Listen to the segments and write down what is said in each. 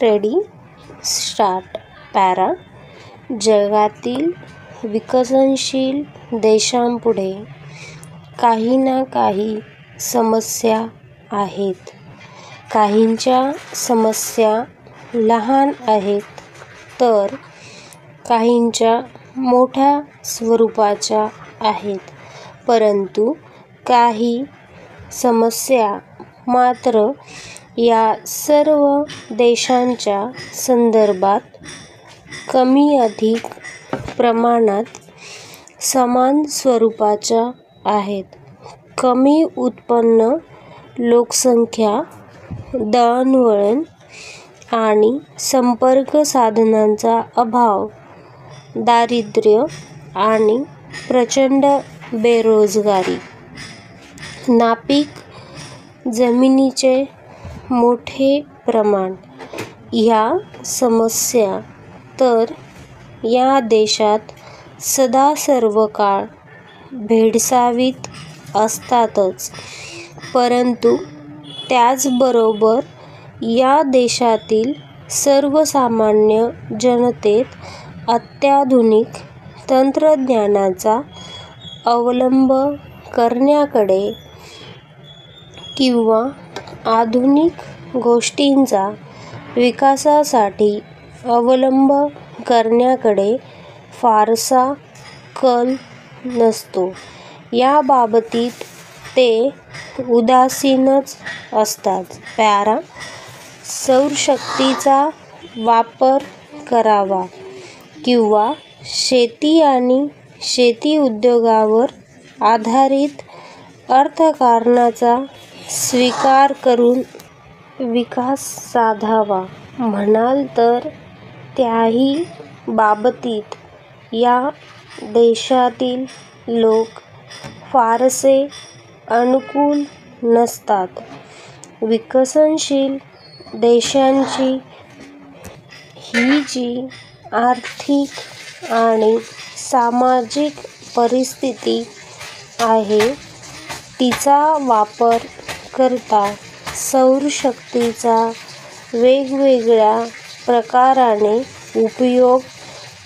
Ready start. Para. जगातील विकसनशील देशांपुढे काही ना काही समस्या आहेत. काहींच्या समस्या लहान आहेत तर काहींच्या मोठ्या स्वरूपाच्या आहेत. परंतु काही समस्या मात्र या सर्व देशांच्या संदर्भात कमी अधिक प्रमाणात समान स्वरूपाच्या आहेत. कमी उत्पन्न, लोकसंख्या, दळणवळण आणि संपर्क साधनांचा अभाव, दारिद्र्य आणि प्रचंड बेरोजगारी, नापीक जमिनीचे मोठे प्रमाण ह्या समस्या तर या देशात सदा सर्वकाळ भेडसावीत असतातच. परंतु त्याचबरोबर या देशातील सर्वसामान्य जनतेत अत्याधुनिक तंत्रज्ञानाचा अवलंब करण्याकडे किंवा आधुनिक गोष्टींचा विकासासाठी अवलंब करण्याकडे फारसा कल नसतो. या बाबतीत ते उदासीनच असतात. पॅरा. सौरशक्तीचा वापर करावा किंवा शेती आणि शेती उद्योगावर आधारित अर्थकारणाचा स्वीकार करून विकास साधावा म्हणाल तर त्याही बाबतीत या देशातील लोक फारसे अनुकूल नसतात. विकसनशील देशांची ही जी आर्थिक आणि सामाजिक परिस्थिती आहे तिचा वापर करता सौरशक्तीचा वेगवेगळ्या प्रकाराने उपयोग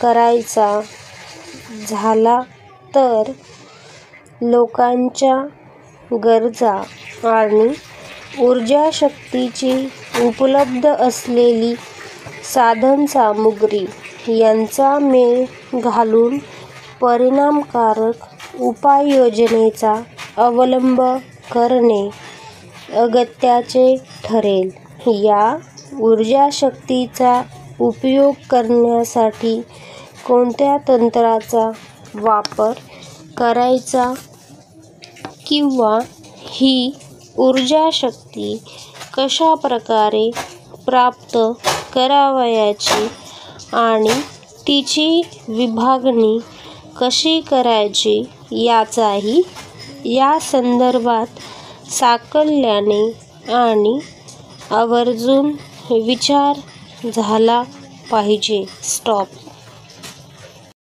करायचा झाला तर लोकांच्या गरजा आणि ऊर्जाशक्तीची उपलब्ध असलेली साधनसामुग्री यांचा मेळ घालून परिणामकारक उपाययोजनेचा अवलंब करणे अगत्याचे ठरेल. या ऊर्जाशक्तीचा उपयोग करण्यासाठी कोणत्या तंत्राचा वापर करायचा किंवा ही ऊर्जाशक्ती कशा प्रकारे प्राप्त करावयाची आणि तिची विभागणी कशी करायची याचाही या संदर्भात साकल्याने आणि आवर्जून विचार झाला पाहिजे. स्टॉप.